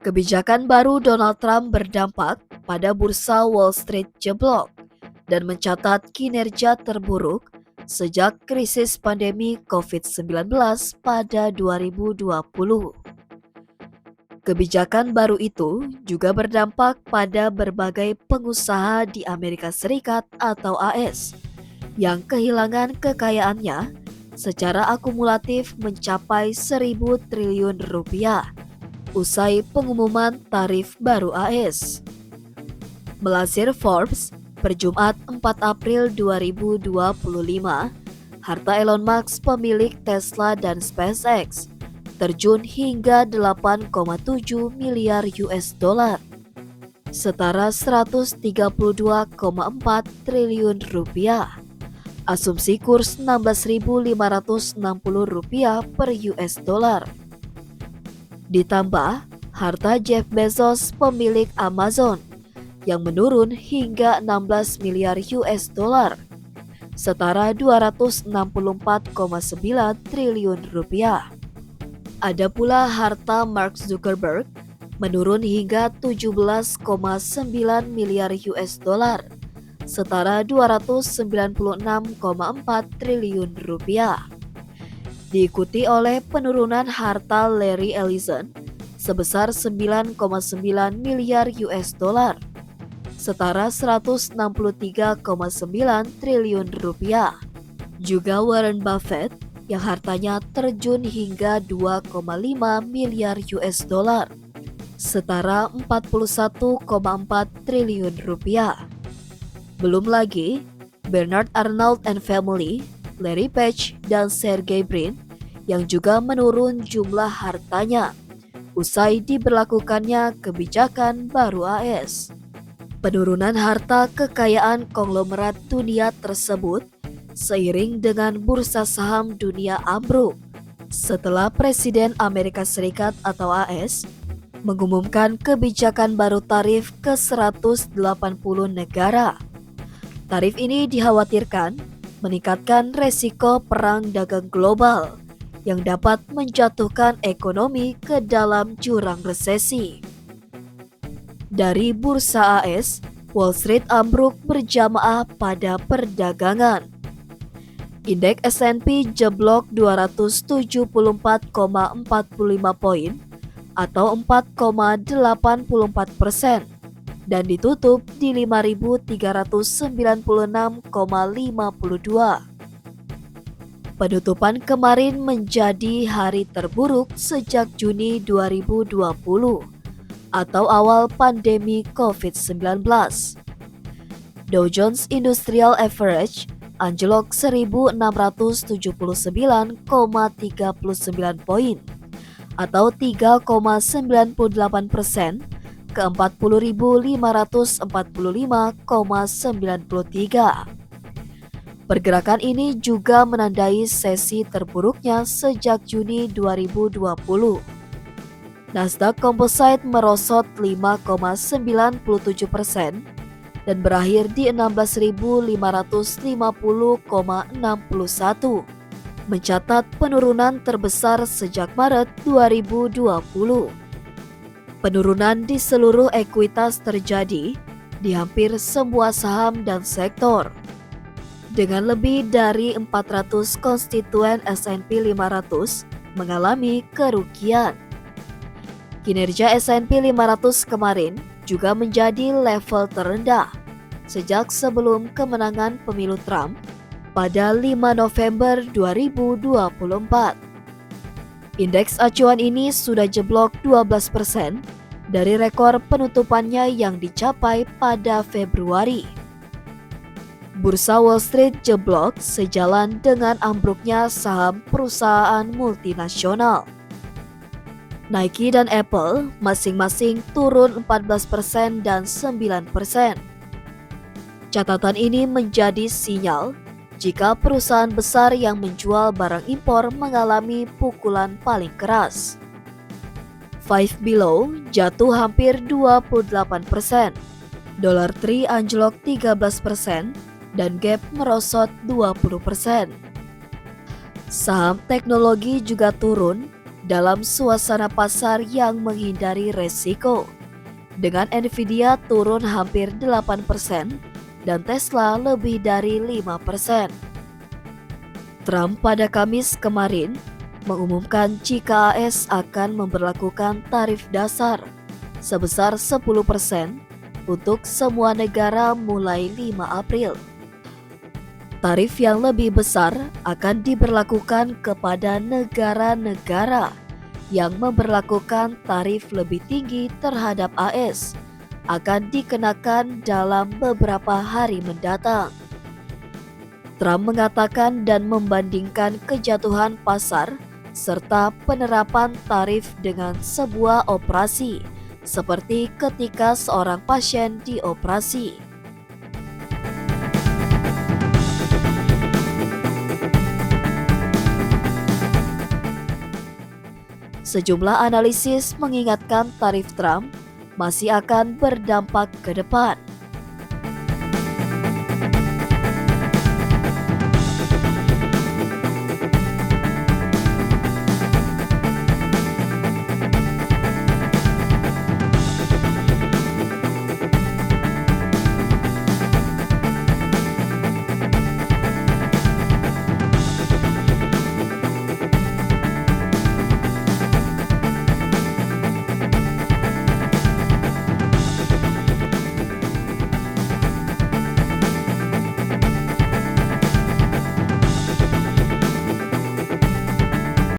Kebijakan baru Donald Trump berdampak pada bursa Wall Street jeblok dan mencatat kinerja terburuk sejak krisis pandemi COVID-19 pada 2020. Kebijakan baru itu juga berdampak pada berbagai pengusaha di Amerika Serikat atau AS yang kehilangan kekayaannya secara akumulatif mencapai 1.000 triliun rupiah usai pengumuman tarif baru AS. Melansir Forbes, per Jumat 4 April 2025, harta Elon Musk pemilik Tesla dan SpaceX terjun hingga 8,7 miliar US dollar, setara 132,4 triliun rupiah. Asumsi kurs 16.560 rupiah per US dollar. Ditambah harta Jeff Bezos pemilik Amazon yang menurun hingga 16 miliar US dollar, setara 264,9 triliun rupiah. Ada pula harta Mark Zuckerberg menurun hingga 17,9 miliar US dollar, setara 296,4 triliun rupiah. Diikuti oleh penurunan harta Larry Ellison sebesar 9,9 miliar US dollar, setara 163,9 triliun rupiah. Juga Warren Buffett yang hartanya terjun hingga 2,5 miliar US dollar, setara 41,4 triliun rupiah. Belum lagi Bernard Arnault and Family, Larry Page, dan Sergey Brin yang juga menurun jumlah hartanya usai diberlakukannya kebijakan baru AS. Penurunan harta kekayaan konglomerat dunia tersebut seiring dengan bursa saham dunia ambruk setelah Presiden Amerika Serikat atau AS mengumumkan kebijakan baru tarif ke 180 negara. Tarif ini dikhawatirkan meningkatkan resiko perang dagang global yang dapat menjatuhkan ekonomi ke dalam jurang resesi. Dari bursa AS, Wall Street ambruk berjamaah pada perdagangan. Indeks S&P jeblok 274,45 poin atau 4,84% dan ditutup di 5.396,52. Penutupan kemarin menjadi hari terburuk sejak Juni 2020 atau awal pandemi COVID-19. Dow Jones Industrial Average anjlok 1.679,39 poin atau 3,98% ke 40.545,93. Pergerakan ini juga menandai sesi terburuknya sejak Juni 2020. Nasdaq Composite merosot 5,97% dan berakhir di 16.550,61, mencatat penurunan terbesar sejak Maret 2020. Penurunan di seluruh ekuitas terjadi di hampir semua saham dan sektor. Dengan lebih dari 400 konstituen S&P 500 mengalami kerugian. Kinerja S&P 500 kemarin juga menjadi level terendah sejak sebelum kemenangan pemilu Trump pada 5 November 2024. Indeks acuan ini sudah jeblok 12% dari rekor penutupannya yang dicapai pada Februari. Bursa Wall Street jeblok sejalan dengan ambruknya saham perusahaan multinasional. Nike dan Apple masing-masing turun 14% dan 9%. Catatan ini menjadi sinyal jika perusahaan besar yang menjual barang impor mengalami pukulan paling keras. Five Below jatuh hampir 28%, Dollar Tree anjlok 13%, dan Gap merosot 20%. Saham teknologi juga turun dalam suasana pasar yang menghindari resiko. Dengan Nvidia turun hampir 8% dan Tesla lebih dari 5%. Trump pada Kamis kemarin mengumumkan jika AS akan memberlakukan tarif dasar sebesar 10% untuk semua negara mulai 5 April. Tarif yang lebih besar akan diberlakukan kepada negara-negara yang memberlakukan tarif lebih tinggi terhadap AS akan dikenakan dalam beberapa hari mendatang. Trump mengatakan dan membandingkan kejatuhan pasar serta penerapan tarif dengan sebuah operasi, seperti ketika seorang pasien dioperasi. Sejumlah analisis mengingatkan tarif Trump masih akan berdampak ke depan.